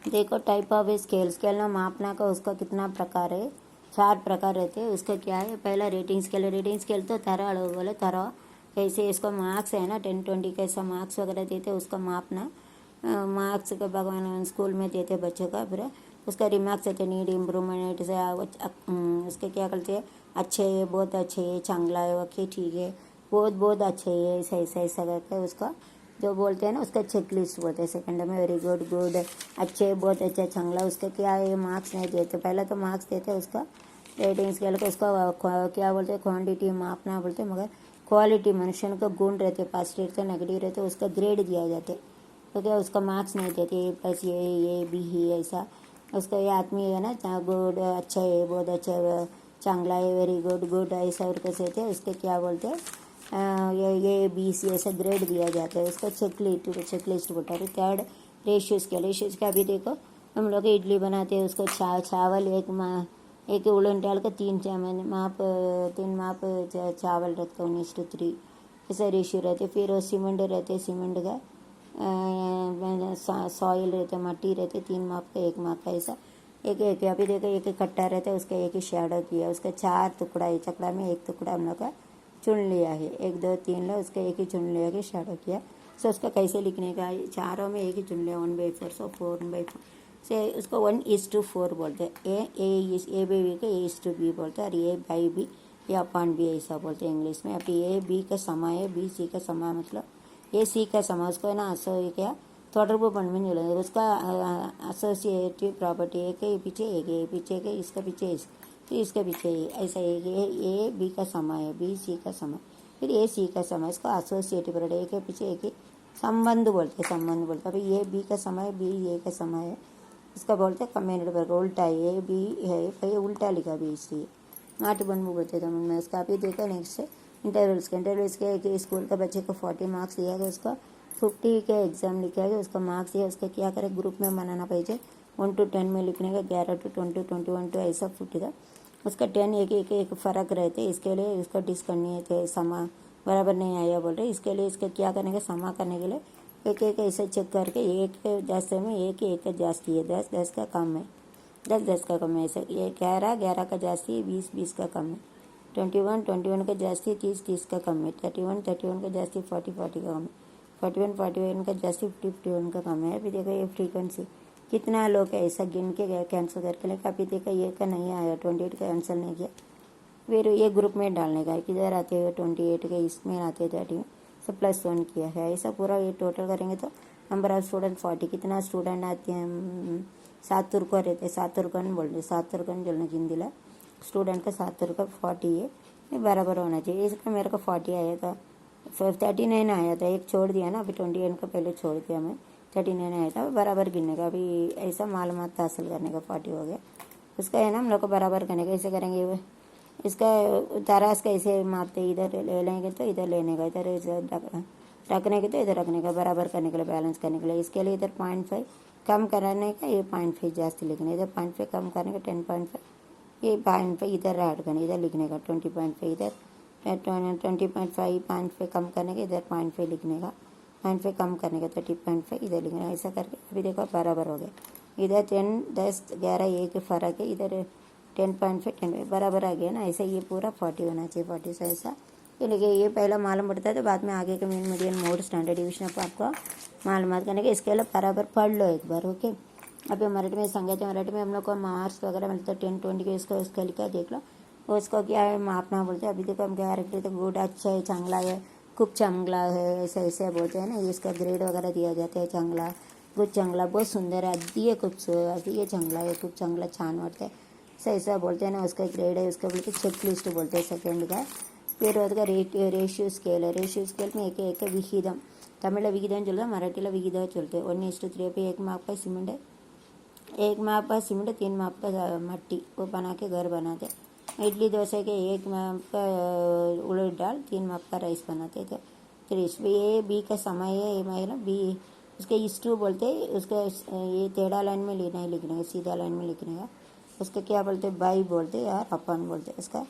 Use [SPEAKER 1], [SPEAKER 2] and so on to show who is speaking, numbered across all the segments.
[SPEAKER 1] देखो type of scale scale ना मापना का उसका कितना प्रकार है, 4 प्रकार रहते हैं। उसका क्या है, पहला रेटिंग स्केल तो तरह अलग बोले तरह कैसे इसको मार्क्स है ना 10-20 कैसा मार्क्स वगैरह देते उसका मापना। मार्क्स का भगवान स्कूल में देते बच्चों का, फिर उसका रिमार्क्स रहते नीड इम्प्रूवमेंट से उसके क्या करते हैं, अच्छे है, बहुत अच्छे है, चांगला है, ओके ठीक है, बहुत बहुत अच्छे है, ऐसा ऐसा ऐसा करके उसका जो बोलते हैं ना उसका चेक लिस्ट बोलते हैं। सेकंड में वेरी गुड गुड अच्छे बहुत अच्छा चांगला, उसका क्या है मार्क्स नहीं देते, पहले तो मार्क्स देते उसका रेटिंग स्केल का उसका क्या बोलते हैं क्वांटिटी मापना बोलते हैं, मगर क्वालिटी मनुष्य का गुण रहते, पॉजिटिव रहते नेगेटिव रहते उसका ग्रेड दिया जाते। तो क्या उसका मार्क्स नहीं देते ए+, ये बी ही ऐसा। उसका ये आदमी है ना गुड अच्छा है, बहुत अच्छा है, चांगला है, वेरी गुड गुड ऐसा और कैसे थे उसके क्या बोलते हैं ये बी ऐसा ग्रेड दिया जाता है। उसका चेकलिस्ट बोलता है। थर्ड रेशियोज का भी देखो, हम लोग इडली बनाते हैं उसको चावल एक उड़न डाल कर 3 माप 3 माप चावल रखते 1:3 ऐसा रेशियो रहते। फिर वो सीमेंट रहते, सीमेंट का सॉइल रहते, मट्टी रहते, 3 माप का 1 माप का ऐसा एक एक। अभी देखो एक कट्टा रहता है उसका एक ही शेडो किया, उसका 4 टुकड़ा है, चकड़ा में 1 टुकड़ा हम लोग का चुन लिया है, 1 2 3 ला उसका एक ही चुन लिया कि शेडो किया। सो उसका कैसे लिखने का, चारों में एक ही चुन लिया 1/4, सो 4/4 से उसको 1:4 बोलते हैं। ए बी को A:B बोलते हैं, और A/B या अपॉन बी ऐसा बोलते हैं इंग्लिश में। अभी ए बी का समा है, बी सी का समा मतलब ए सी का समा, उसको ना क्या தொடர்பு பண்புன்னு சொல்லுது। उसका एसोसिएटिव प्रॉपर्टी एक है पीछे एक इसका पीछे तो इसके पीछे ऐसा एक ए बी का समय है, बी सी का समय, फिर ए सी का समय, इसको एसोसिएटिव प्रॉपर्टी एक के पीछे एक ही संबंध बोलते अभी ए बी का समय बी ए का समय है, इसका बोलते हैं कम्युनिटी पर उल्टा ए बी है भाई उल्टा लिखा भी इसलिए नाट बनबू बोलते थे मैं। इसका अभी देखा नेक्स्ट इंटरवल्स के स्कूल का बच्चे को 40 मार्क्स दिया गया, उसका 50 के एग्जाम लिखा गया, उसका मार्क्स दिया, उसका क्या करें ग्रुप में बनाना पाइजे 1 to 10 में लिखने का, 11 to 20 21 to ऐसा 50 का उसका 10 एक फ़र्क रहते। इसके लिए इसका डिस्कन्नी थे समा बराबर नहीं आया बोल रहे, इसके लिए इसका क्या करने का समा करने के लिए एक ऐसे चेक करके एक जास्ती में एक जास्ती है, 10 का कम है, 10 का कम है ऐसे, ये 11 का जास्ती है, 20 का कम है, 21 का जास्ती 30 का कम है, 31 का जास्ती 40 का कम है, 41 का जास्ती 51 का कम है। अभी देखो ये फ्रीक्वेंसी कितना लोग ऐसा गिन के गए कैंसिल करके लेकर, अभी देखो ये का नहीं आया 28 का कैंसिल नहीं किया, फिर ये ग्रुप में डालने का किधर आते हैं 28 के इसमें आते हैं 30 सब +1 किया है ऐसा पूरा ये टोटल करेंगे तो नंबर ऑफ स्टूडेंट 40 कितना स्टूडेंट आते हैं सातुर्को रहते सातुर्कन बोलते सातुर्कन जो हिंदी ला स्टूडेंट का सातुर्का 40 है, ये बराबर होना चाहिए। इसका मेरे को 40 आया था, 39 आया था, एक छोड़ दिया ना, अभी 28 का पहले छोड़ दिया मैं, 39 आया था बराबर गिनने का, अभी ऐसा मालूमात हासिल करने का 40 हो गया। उसका है ना हम लोग को बराबर करने का, ऐसे करेंगे इसका तरास कैसे मापते, इधर ले लेंगे तो इधर लेने का, इधर रखने के तो इधर रखने का, बराबर करने के लिए बैलेंस करने के लिए। इसके लिए इधर 0.5 कम कराने का, ये 0.5 जास्ती लिखने, इधर 0.5 कम करने का 10.5, ये 0.5 इधर ऐड करने, इधर लिखने का 20.5 इधर 20.5 0.5 कम करने का, इधर 0.5 लिखने का, 0.5 कम करने का 30.5 इधर लिखने का, ऐसा करके अभी देखो बराबर हो गया। इधर 10 10 11 एक फ़र्क है, इधर 10.5 10 बराबर आ गया ना, ऐसा ये पूरा 40 होना चाहिए, 40 से ऐसा देखिए ये पहला मालूम पड़ता है तो बाद में आगे का mean median mode standard division आपको मालूमात करने के, इसके लिए बराबर पढ़ लो एक बार ओके। अभी मराठी में सांगायचं, मराठी में हम लोग को मार्क्स वगैरह मिलता है 10 20 के, इसका लिखा देख लो, उसको क्या है मापना बोलते हैं। अभी देखो हम क्या रखते तो गुड अच्छा है, चांगला है, खूब चांगला है, ऐसे ऐसे बोलते हैं ना, इसका ग्रेड वगैरह दिया जाता है, चांगला गुड चांगला बहुत सुंदर है, अति खूबसूरत, अति चांगला है, खूब चांगला छान वाटते हैं, ऐसा बोलते हैं ना, उसका ग्रेड है, उसका बोलते चेक लिस्ट बोलते हैं सेकेंड का। फिर उसका रेशियो स्केल है, रेशियो स्केल में एक विहिदम, तमिल विहिदम चलता है, मराठी विहिदम चलते हैं 1:3 पे 1 माप का सीमेंट है, 1 माप का सीमेंट 3 माप का मट्टी वो बना के घर बनाते। इडली डोसे के 1 माप का उड़द दाल 3 माप का राइस बनाते थे। फिर इसमें ए बी का समय है, ए मतलब बी उसके इस्टू बोलते हैं, उसका ये टेढ़ा लाइन में लेना है लिखने का, सीधा लाइन में लिखने का, उसका क्या बोलते हैं बाई बोलते हैं या अपन बोलते हैं। इसका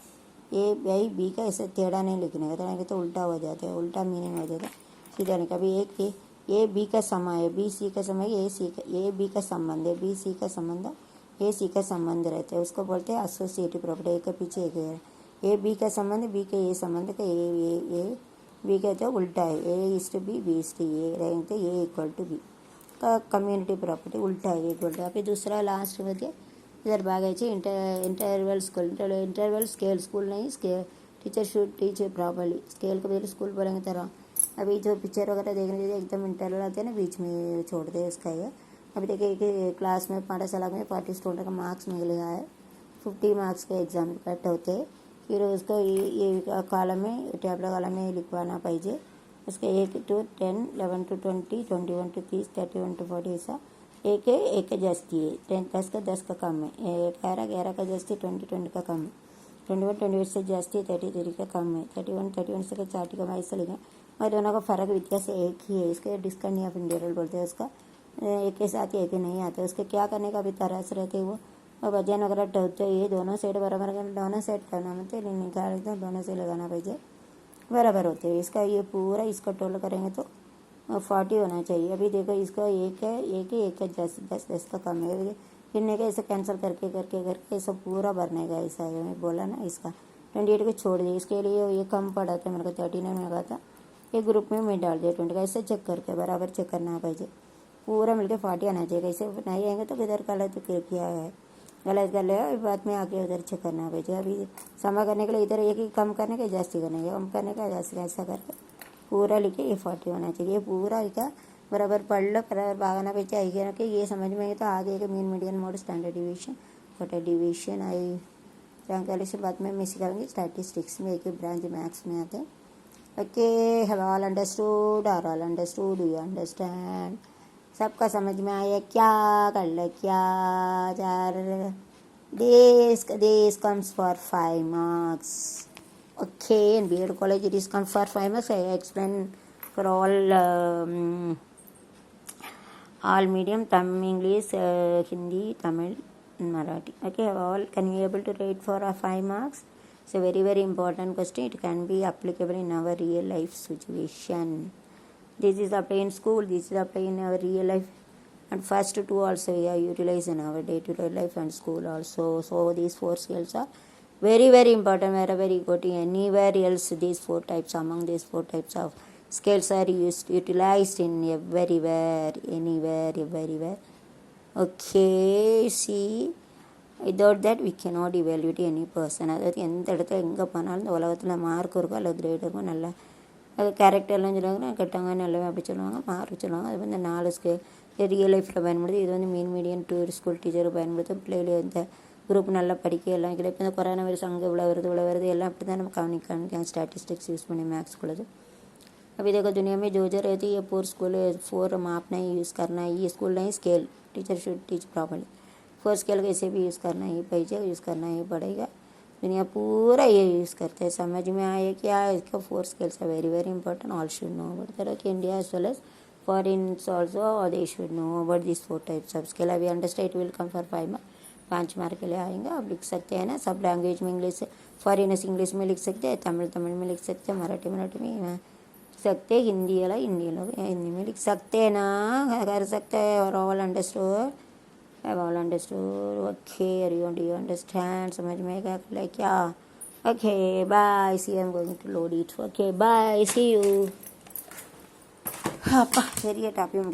[SPEAKER 1] ए बाई बी का ऐसे टेढ़ा नहीं लिखने का, तो उल्टा हो जाता है, उल्टा मीनिंग हो जाता है, सीधा नहीं। कभी एक थी ए बी का समा है, बी सी का समा है, ए बी का संबंध है, बी सी का संबंध, ए सी का संबंध रहते हैं, उसको बोलते हैं एसोसिएटिव प्रॉपर्टी। एक के पीछे एक है। ए बी का संबंध, बी के ए संबंध का ए बी कहते हैं उल्टा है, A is to B is to A रहते ए इक्वल टू बी का कम्युनिटी प्रॉपर्टी उल्टा है इक्वल टू। अभी दूसरा लास्ट मध्ये इधर बागायचे इंटरवल स्केल स्कूल नहीं scale teacher should teach properly, scale को बदले स्कूल बोलेंगे तरह। अभी जो पिक्चर वगैरह देखने के लिए एकदम इंटरवल आते हैं ना, बीच में छोड़ते हैं उसका ये। अभी देखिए एक क्लास में पाठशाला में 40 स्टूडेंट का मार्क्स मिल गया है, 50 मार्क्स के एग्जाम कट होते हैं। फिर उसको ये कॉलम में टैबला कॉलम में लिखवाना पाहिजे। उसके 1 to 10, 11 to 20, 21 to 30, 31 to 40 ऐसा एक जास्ती है, 10 का 10 का कम है, 11 का जास्ती, 20 का कम है, 21 से जास्ती, 33 का कम है, 31 से 40 कम है, ऐसा लिखा। और दोनों का फ़र्क व्यत्यास एक ही है। इसके डिस्कंट या इंटीरियर बोलते हैं उसका, एक के साथ एक ही नहीं आते। उसके क्या करने का भी तरस रहते वो और वजन वगैरह टहते ये दोनों साइड बराबर दोनों साइड करना मतलब निकाल दोनों से लगाना पाहिजे बराबर होते हैं। इसका ये पूरा इसका टोल करेंगे तो 40 होना चाहिए। अभी देखो इसका एक का 10 का कम है, गिनने का ऐसे कैंसिल करके ऐसा पूरा भरने का ऐसा है। मैं बोला ना इसका 28 को छोड़ दिया, इसके लिए ये कम पड़ा था मेरे को 39 में लगा था, एक ग्रुप में मैं डाल दिया 20 का। ऐसे चेक करके बराबर चेक करना पाहिजे, पूरा मिलकर 40 आना चाहिए। ऐसे नहीं आएंगे तो किधर गलत किया है, गलत कर ले बाद में आके उधर चेक करना पाहिजे। अभी समा करने के लिए इधर एक ही कम करने का जास्ती करने का, कम करने का जास्ती, ऐसा करके पूरा लिखे ये 40 होना चाहिए। ये पूरा लिखा बराबर पढ़ लो, बराबर भागना पे चाहिए कि ये समझ में तो आगे के mean median mode standard division छोटा डिवीजन आई जानकारी से बाद में मैं सिखाऊंगी। स्टैटिस्टिक्स में एक ही ब्रांच मैथ्स में आते हैं। Okay, have all understood, are all understood, you understand, सबका समझ में आया क्या कर ले क्या यार। This comes for 5 marks. Okay, in B.Ed college it is come for 5 marks. I explain for all medium, Tamil, English, Hindi, Tamil, Marathi. Okay, all can you able to write for 5 marks? It's a very very important question. It can be applicable in our real life situation. This is applied in school, this is applied in our real life, and first two also we are utilized in our day-to-day life and school also. So these 4 skills are very very important. Wherever you go to anywhere else, these 4 types, among these 4 types of skills are utilized in everywhere, anywhere, everywhere. Okay, see, without that we cannot evaluate any person. அதாவது எந்த இடத்துல எங்கே போனாலும் இந்த உலகத்தில் mark இருக்கும் அல்லது great இருக்கும். நல்லா அது கேரக்டர்லாம் சொல்லுவாங்கன்னா கெட்டவங்க நல்லவே அப்படி சொல்லுவாங்க, மார்க் சொல்லுவாங்க. அது வந்து 4 ஸ்கேல் ரியல் லைஃப்பில் பயன்படுது. இது வந்து மீன் மீடியம் டூர் ஸ்கூல் டீச்சர் பயன்படுத்தும். பிள்ளைகள் இந்த குரூப் நல்லா படிக்க எல்லாம் கிடையாது. இப்போ இந்த கொரோனா வைரஸ் அங்கே இவ்வளோ வருது எல்லாம் அப்படி தான் நம்ம கவனிக்க स्टैटिस्टिक्स यूज़ பண்ணி मैथ्स को। अभी देखो दुनिया में जो रहती है 4 स्कूल 4 मापना ही यूज़ करना है। ये स्कूल नहीं scale, teacher should teach properly. 4 scale कैसे भी यूज़ करना ही पाहिजे, यूज़ करना ही पड़ेगा। दुनिया पूरा ये यूज़ करते हैं। समझ में आए क्या इसका 4 scales are very very important, all should know about that. India as well as foreigners also they should know about this 4 types of scale. अभी understand will come for 5 marks, 5 mark के लिए आएंगे। आप लिख सकते हैं ना, सब लैंग्वेज में इंग्लिश, फॉरेनर्स इंग्लिश में लिख सकते हैं, तमिल में लिख सकते हैं, मराठी में लिख सकते हैं, हिंदी वाला हिंदी लोग हिंदी में लिख सकते हैं ना, कर सकते हैं। और all understood, have all understood. Okay, do you understand, समझ में क्या? Okay, bye, see I am going to load it. Okay, bye, see you. அப்பா பெரிய டாப்பிக் முடிச்சு.